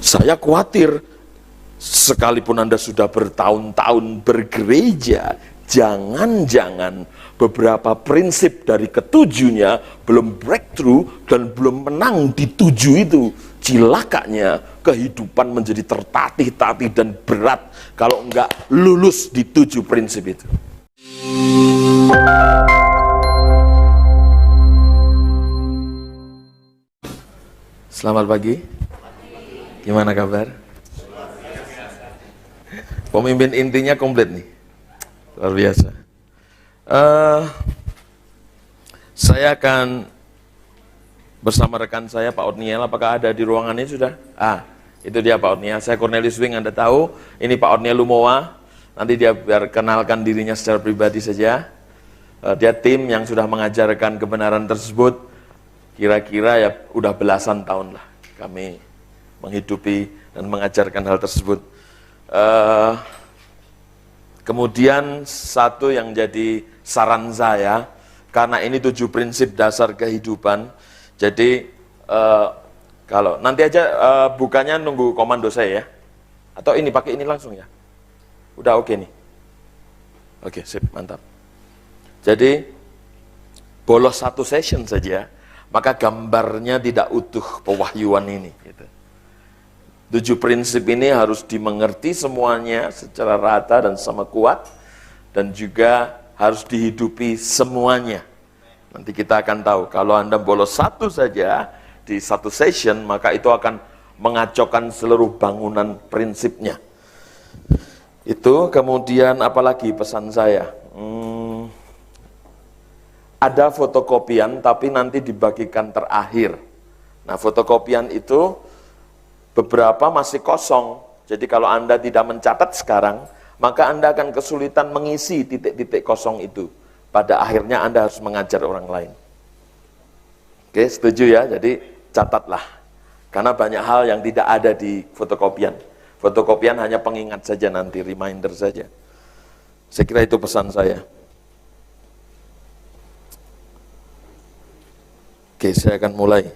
Saya khawatir, sekalipun Anda sudah bertahun-tahun bergereja, jangan-jangan beberapa prinsip dari ketujuhnya belum breakthrough dan belum menang di tujuh itu. Cilakanya kehidupan menjadi tertatih-tatih dan berat kalau enggak lulus di tujuh prinsip itu. Selamat pagi. Gimana kabar? Pemimpin intinya komplit nih. Luar biasa. Saya akan bersama rekan saya Pak Otniel. Apakah ada di ruangan ini sudah? Itu dia Pak Otniel. Saya Cornelius Wing, Anda tahu. Ini Pak Otniel Lumowa. Nanti dia biar kenalkan dirinya secara pribadi saja. Dia tim yang sudah mengajarkan kebenaran tersebut. Kira-kira ya udah belasan tahun lah kami menghidupi dan mengajarkan hal tersebut. Kemudian satu yang jadi saran saya, karena ini 7 prinsip dasar kehidupan, jadi kalau nanti aja bukannya nunggu komando saya ya, atau ini pakai ini langsung ya, udah oke nih, oke sip, mantap. Jadi bolos 1 session saja, maka gambarnya tidak utuh pewahyuan ini. Gitu. 7 prinsip ini harus dimengerti semuanya secara rata dan sama kuat, dan juga harus dihidupi semuanya. Nanti kita akan tahu, kalau Anda bolos 1 saja di 1 session, maka itu akan mengacaukan seluruh bangunan prinsipnya. Itu kemudian apalagi pesan saya? Ada fotokopian tapi nanti dibagikan terakhir. Nah, fotokopian itu beberapa masih kosong. Jadi kalau Anda tidak mencatat sekarang, maka Anda akan kesulitan mengisi titik-titik kosong itu. Pada akhirnya Anda harus mengajar orang lain. Oke, setuju ya? Jadi catatlah. Karena banyak hal yang tidak ada di fotokopian. Fotokopian hanya pengingat saja nanti, reminder saja. Saya kira itu pesan saya. Oke, saya akan mulai.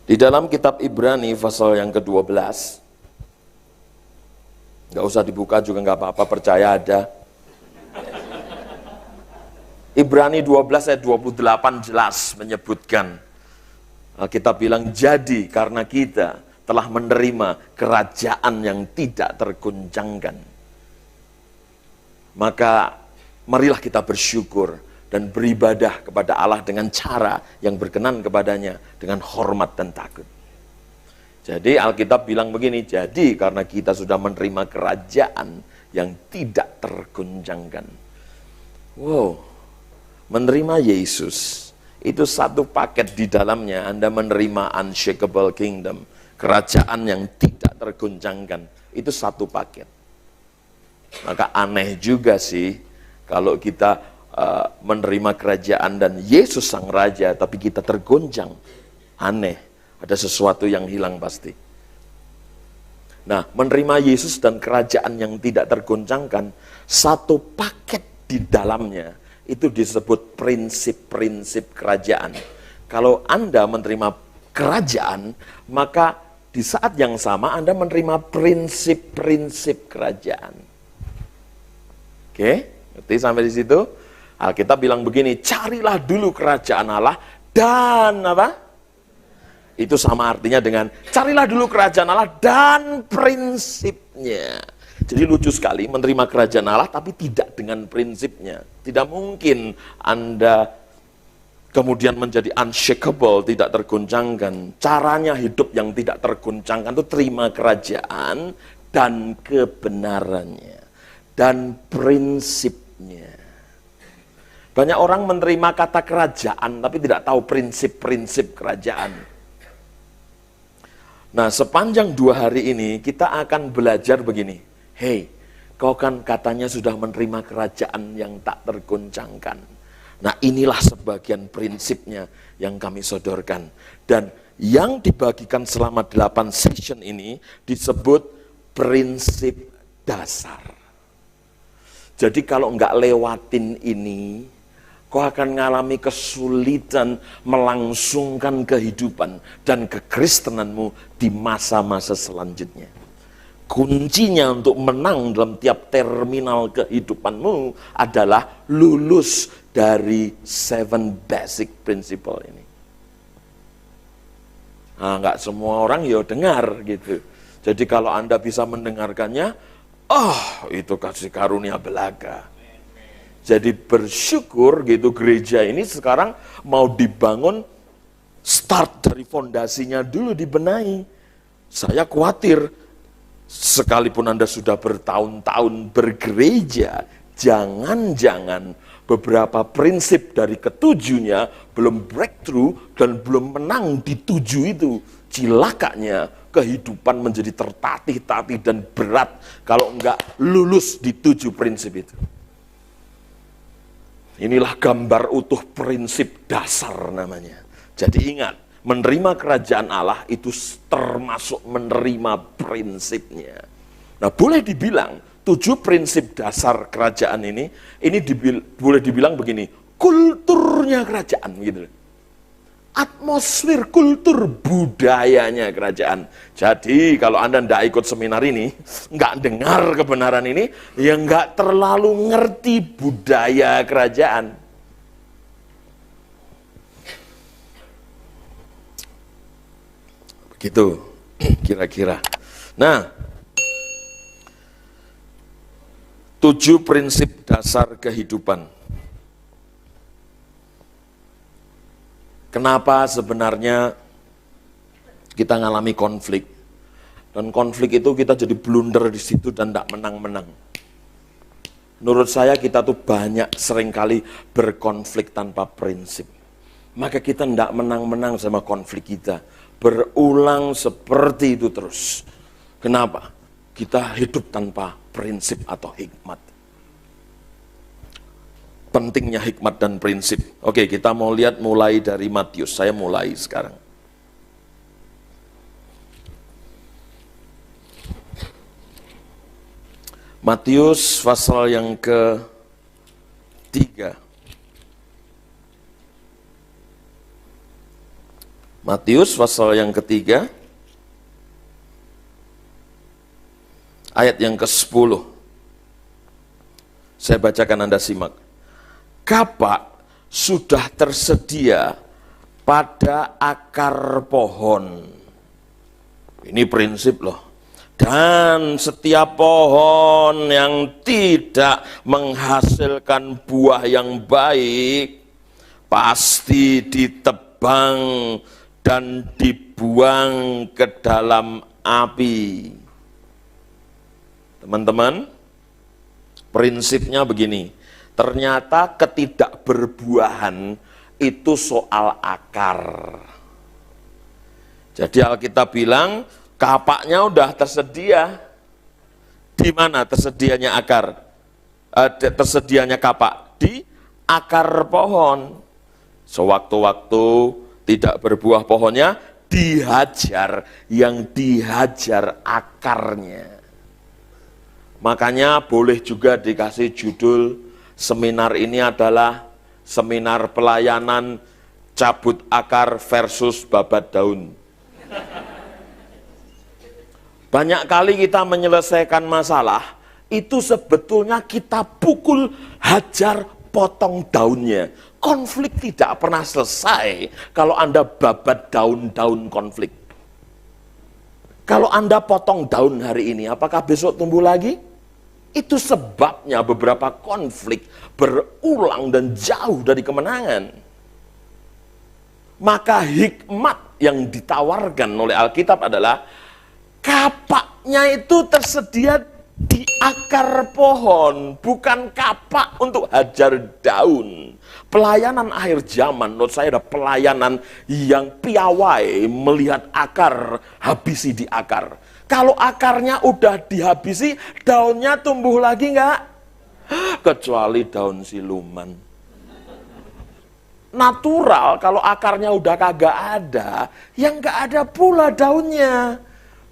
Di dalam kitab Ibrani pasal yang ke-12, nggak usah dibuka juga nggak apa-apa, percaya ada. Ibrani 12 ayat 28 jelas menyebutkan, kita bilang jadi karena kita telah menerima kerajaan yang tidak tergoncangkan. Maka marilah kita bersyukur dan beribadah kepada Allah dengan cara yang berkenan kepadanya, dengan hormat dan takut. Jadi Alkitab bilang begini, jadi karena kita sudah menerima kerajaan yang tidak tergoncangkan. Wow, menerima Yesus, itu satu paket di dalamnya. Anda menerima unshakable kingdom, kerajaan yang tidak tergoncangkan, itu satu paket. Maka aneh juga sih kalau kita menerima kerajaan dan Yesus sang raja, tapi kita tergoncang. Aneh, ada sesuatu yang hilang pasti. Nah, menerima Yesus dan kerajaan yang tidak tergoncangkan, satu paket di dalamnya, itu disebut prinsip-prinsip kerajaan. Kalau Anda menerima kerajaan, maka di saat yang sama Anda menerima prinsip-prinsip kerajaan. Oke, ngerti sampai di situ? Alkitab bilang begini, carilah dulu kerajaan Allah dan apa? Itu sama artinya dengan carilah dulu kerajaan Allah dan prinsipnya. Jadi lucu sekali menerima kerajaan Allah tapi tidak dengan prinsipnya. Tidak mungkin Anda kemudian menjadi unshakable, tidak tergoncangkan. Caranya hidup yang tidak tergoncangkan itu terima kerajaan dan kebenarannya dan prinsipnya. Banyak orang menerima kata kerajaan tapi tidak tahu prinsip-prinsip kerajaan. Nah, sepanjang 2 hari ini kita akan belajar begini. Hei, kau kan katanya sudah menerima kerajaan yang tak tergoncangkan. Nah, inilah sebagian prinsipnya yang kami sodorkan. Dan yang dibagikan selama 8 session ini disebut prinsip dasar. Jadi kalau nggak lewatin ini, kau akan mengalami kesulitan melangsungkan kehidupan dan kekristenanmu di masa-masa selanjutnya. Kuncinya untuk menang dalam tiap terminal kehidupanmu adalah lulus dari 7 basic principle ini. Nah, nggak semua orang ya dengar gitu. Jadi kalau Anda bisa mendengarkannya, itu kasih karunia belaka. Jadi bersyukur gitu gereja ini sekarang mau dibangun, start dari fondasinya dulu dibenahi. Saya khawatir, sekalipun Anda sudah bertahun-tahun bergereja, jangan-jangan beberapa prinsip dari ketujuhnya belum breakthrough dan belum menang di 7 itu. Cilakanya kehidupan menjadi tertatih-tatih dan berat kalau enggak lulus di 7 prinsip itu. Inilah gambar utuh prinsip dasar namanya. Jadi ingat, menerima kerajaan Allah itu termasuk menerima prinsipnya. Nah, boleh dibilang 7 prinsip dasar kerajaan ini boleh dibilang begini, kulturnya kerajaan gitu. Atmosfer, kultur, budayanya kerajaan. Jadi kalau Anda tidak ikut seminar ini, nggak dengar kebenaran ini, ya nggak terlalu ngerti budaya kerajaan. Begitu kira-kira. Nah, 7 prinsip dasar kehidupan. Kenapa sebenarnya kita ngalami konflik? Dan konflik itu kita jadi blunder di situ dan tidak menang-menang. Menurut saya kita tuh banyak seringkali berkonflik tanpa prinsip. Maka kita tidak menang-menang sama konflik kita. Berulang seperti itu terus. Kenapa? Kita hidup tanpa prinsip atau hikmat. Pentingnya hikmat dan prinsip. Oke, kita mau lihat mulai dari Matius. Saya mulai sekarang. Matius pasal yang ke-3. Matius pasal yang ke-3. Ayat yang ke-10. Saya bacakan, Anda simak. Kapak sudah tersedia pada akar pohon. Ini prinsip loh. Dan setiap pohon yang tidak menghasilkan buah yang baik, pasti ditebang dan dibuang ke dalam api. Teman-teman, prinsipnya begini. Ternyata ketidakberbuahan itu soal akar. Jadi Alkitab bilang kapaknya udah tersedia. Di mana tersedianya akar? Tersedianya kapak di akar pohon. Sewaktu-waktu tidak berbuah pohonnya dihajar, yang dihajar akarnya. Makanya boleh juga dikasih judul seminar ini adalah seminar pelayanan cabut akar versus babat daun. Banyak kali kita menyelesaikan masalah, itu sebetulnya kita pukul, hajar, potong daunnya. Konflik tidak pernah selesai kalau Anda babat daun-daun konflik. Kalau Anda potong daun hari ini, apakah besok tumbuh lagi? Itu sebabnya beberapa konflik berulang dan jauh dari kemenangan. Maka hikmat yang ditawarkan oleh Alkitab adalah kapaknya itu tersedia di akar pohon, bukan kapak untuk hajar daun. Pelayanan akhir zaman menurut saya ada pelayanan yang piawai, melihat akar, habisi di akar. Kalau akarnya udah dihabisi, daunnya tumbuh lagi enggak? Kecuali daun siluman. Natural, kalau akarnya udah kagak ada, yang enggak ada pula daunnya.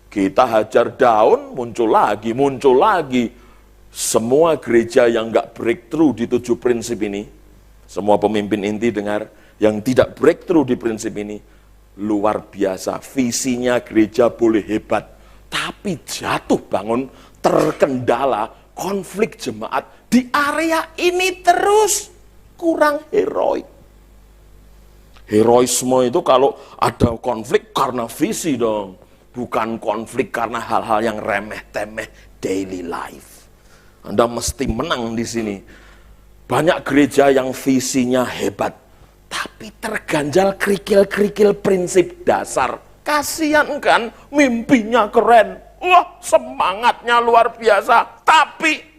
Kita hajar daun, muncul lagi, muncul lagi. Semua gereja yang nggak breakthrough di 7 prinsip ini, semua pemimpin inti dengar, yang tidak breakthrough di prinsip ini, luar biasa. Visinya gereja boleh hebat, tapi jatuh bangun, terkendala, konflik jemaat di area ini terus kurang heroik. Heroisme itu kalau ada konflik karena visi dong, bukan konflik karena hal-hal yang remeh-temeh daily life. Anda mesti menang di sini. Banyak gereja yang visinya hebat, tapi terganjal kerikil-kerikil prinsip dasar. Kasian kan, mimpinya keren. Wah, semangatnya luar biasa. Tapi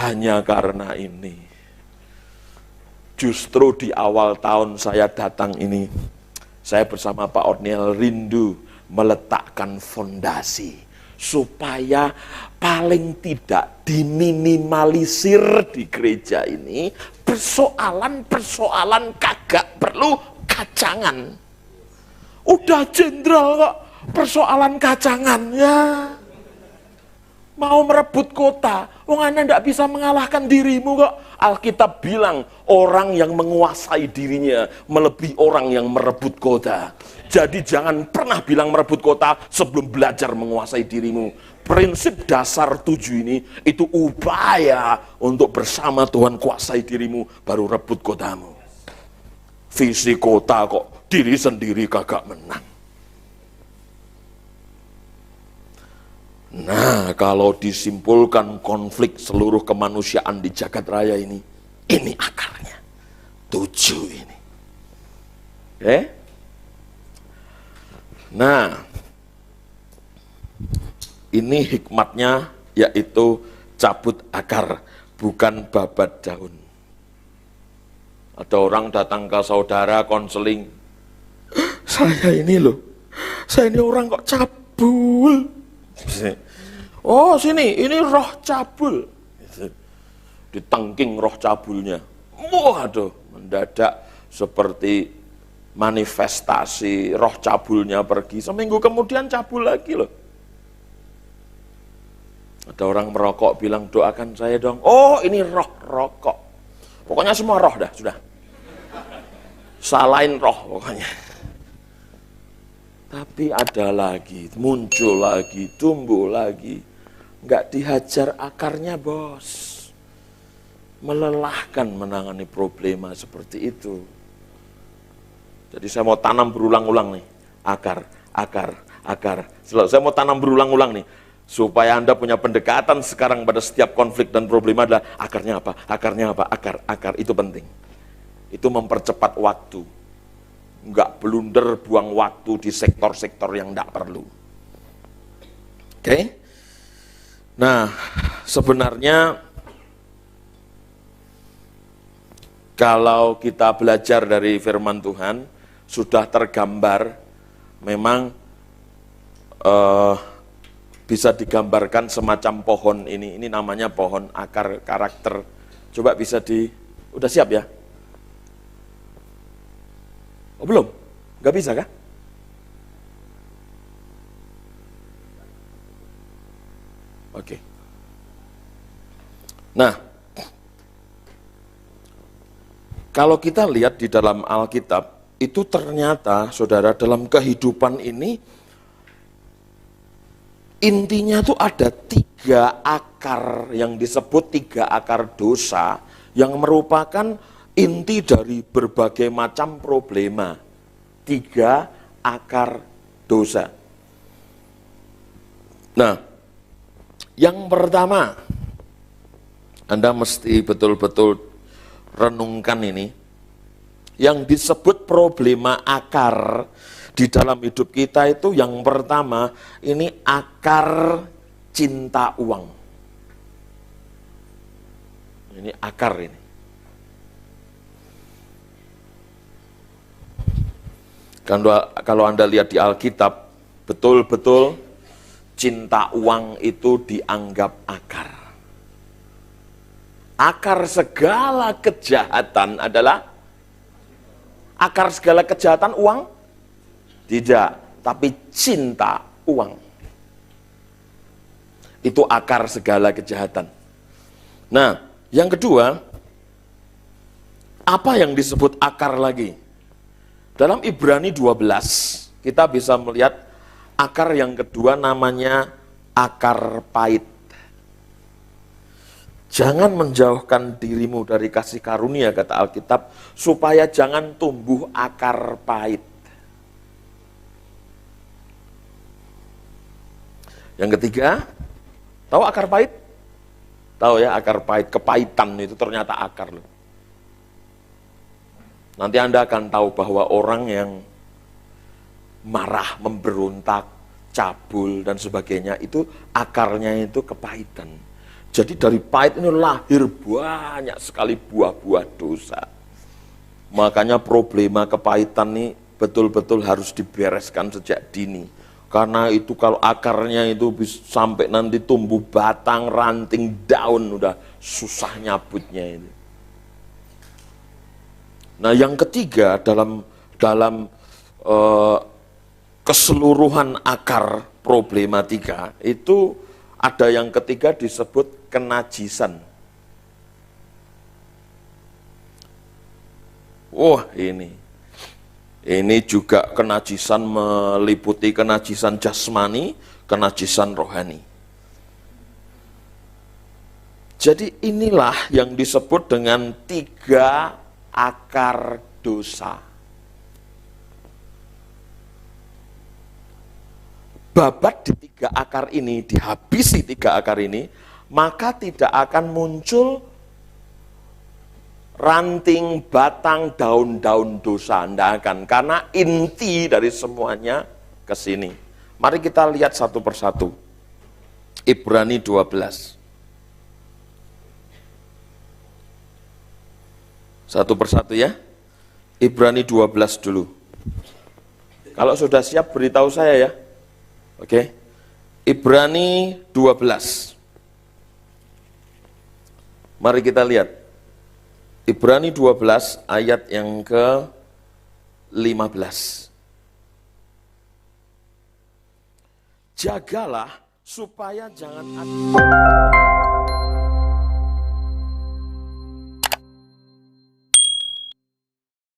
hanya karena ini. Justru di awal tahun saya datang ini, saya bersama Pak Otniel rindu meletakkan fondasi supaya paling tidak diminimalisir di gereja ini persoalan-persoalan kagak perlu kacangan. Udah jenderal kok persoalan kacangan ya. Mau merebut kota, wong Anda tidak bisa mengalahkan dirimu kok. Alkitab bilang orang yang menguasai dirinya melebihi orang yang merebut kota. Jadi jangan pernah bilang merebut kota sebelum belajar menguasai dirimu. Prinsip dasar 7 ini itu upaya untuk bersama Tuhan kuasai dirimu baru rebut kotamu. Visi kota kok diri sendiri kagak menang. Nah, kalau disimpulkan konflik seluruh kemanusiaan di jagat raya ini akarnya 7 ini. Oke? Nah, ini hikmatnya yaitu cabut akar, bukan babat daun. Ada orang datang ke saudara konseling, saya ini orang kok cabul. Oh sini, ini roh cabul. Ditengking roh cabulnya. Waduh, mendadak seperti manifestasi roh cabulnya pergi. Seminggu kemudian cabul lagi loh. Ada orang merokok bilang, doakan saya dong. Oh ini roh rokok. Pokoknya semua roh dah, sudah. Salahin roh pokoknya. Tapi ada lagi, muncul lagi, tumbuh lagi. Nggak dihajar akarnya bos. Melelahkan menangani problema seperti itu. Jadi saya mau tanam berulang-ulang nih. Akar. Saya mau tanam berulang-ulang nih. Supaya Anda punya pendekatan sekarang pada setiap konflik dan problema adalah akarnya apa? Akar itu penting. Itu mempercepat waktu. Enggak blunder buang waktu di sektor-sektor yang enggak perlu. Oke? Nah, sebenarnya kalau kita belajar dari firman Tuhan, sudah tergambar memang bisa digambarkan semacam pohon ini. Ini namanya pohon akar karakter. Coba bisa udah siap ya? Oh belum? Nggak bisa kah? Oke. Nah, kalau kita lihat di dalam Alkitab, itu ternyata, saudara, dalam kehidupan ini, intinya tuh ada 3 akar yang disebut 3 akar dosa, yang merupakan inti dari berbagai macam problema. 3 akar dosa. Nah, yang pertama, Anda mesti betul-betul renungkan ini. Yang disebut problema akar di dalam hidup kita itu yang pertama, ini akar cinta uang. Ini akar ini. Kalau Anda lihat di Alkitab, betul-betul cinta uang itu dianggap akar. Akar segala kejahatan adalah akar segala kejahatan uang? Tidak, tapi cinta uang. Itu akar segala kejahatan. Nah, yang kedua, apa yang disebut akar lagi? Dalam Ibrani 12, kita bisa melihat akar yang kedua namanya akar pahit. Jangan menjauhkan dirimu dari kasih karunia, kata Alkitab, supaya jangan tumbuh akar pahit. Yang ketiga, tahu akar pahit? Tahu ya, akar pahit, kepahitan itu ternyata akar loh. Nanti Anda akan tahu bahwa orang yang marah, memberontak, cabul, dan sebagainya, itu akarnya itu kepahitan. Jadi dari pahit ini lahir banyak sekali buah-buah dosa. Makanya problema kepahitan ini betul-betul harus dibereskan sejak dini. Karena itu kalau akarnya itu bisa sampai nanti tumbuh batang, ranting, daun, udah susah nyabutnya itu. Nah yang ketiga dalam keseluruhan akar problematika itu ada yang ketiga disebut kenajisan. Wah ini juga kenajisan meliputi kenajisan jasmani, kenajisan rohani. Jadi inilah yang disebut dengan 3 akar dosa. Babat di 3 akar ini, dihabisi 3 akar ini, maka tidak akan muncul ranting, batang, daun-daun dosa. Anda akan, karena inti dari semuanya ke sini. Mari kita lihat satu persatu. Ibrani 12. Satu persatu ya. Ibrani 12 dulu. Kalau sudah siap beritahu saya ya. Oke. Ibrani 12. Mari kita lihat. Ibrani 12 ayat yang ke-15. Jagalah supaya jangan ada